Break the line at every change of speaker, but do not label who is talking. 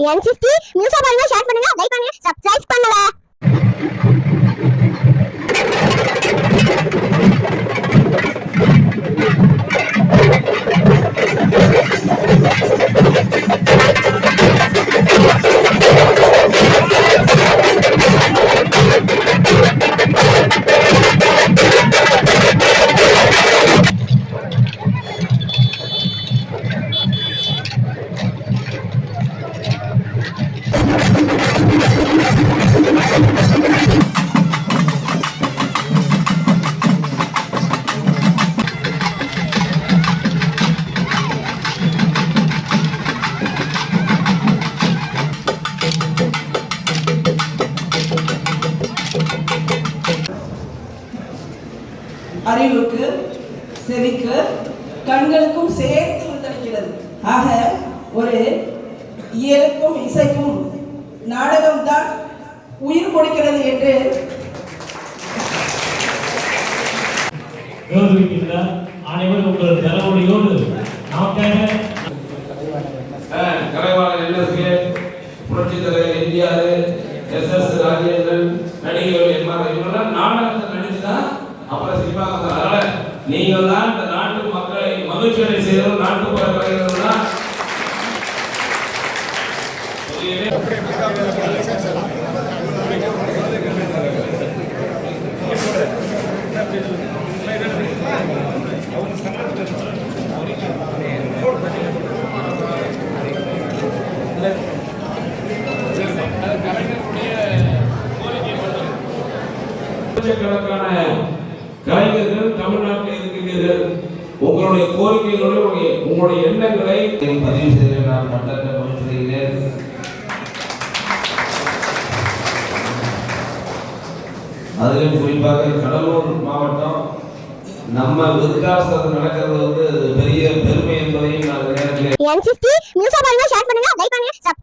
N50 news பாருங்க, share பண்ணுங்க, like பண்ணுங்க, சப்ஸ்கிரைப் பண்ணுங்க.
அறிவுக்கு, செவிக்கு, கண்களுக்கும் சேர்த்து விருந்தளிக்கிறது. ஆக ஒரு இயலுக்கும் இசைக்கும் நாடகம்தான் உயிர் கொடுக்கிறது என்று
அனைவரும் உங்கள் தலைவலியோடு நமக்காக
கலைவாணர் என்எஸ்கே, புரட்சி தலைவர் எம்ஜிஆர், எஸ்.எஸ். ராஜேந்திரன், நடிகர்கள் எம்ஆர் இவங்கெல்லாம் நாடகத்தை நடிச்சுதான் அப்புறம் சினிமா. அதனால நீங்கள் தான் இந்த நாட்டு மக்களை மகிழ்ச்சியடை செய்தவர், நாட்டுப்புற கலைஞர்கள் தான். லட்சக்கணக்கான கலைஞர்கள் தமிழ்நாட்டில் இருக்கின்றீர்கள். உங்களுடைய கோரிக்கைகளோடு உங்களுடைய எண்ணங்களை பதிவு செய்ய நான் மட்டற்ற மகிழ்ச்சி செய்கிறேன். அதிலும் குறிப்பாக கடலூர் மாவட்டம் நம்ம விருத்தாசலம் நடக்கிறது பெரிய பெருமை என்பதையும் நான்
N50 நியூஸ் பாருங்க, ஷேர் பண்ணுங்க, லைக் பண்ணுங்க.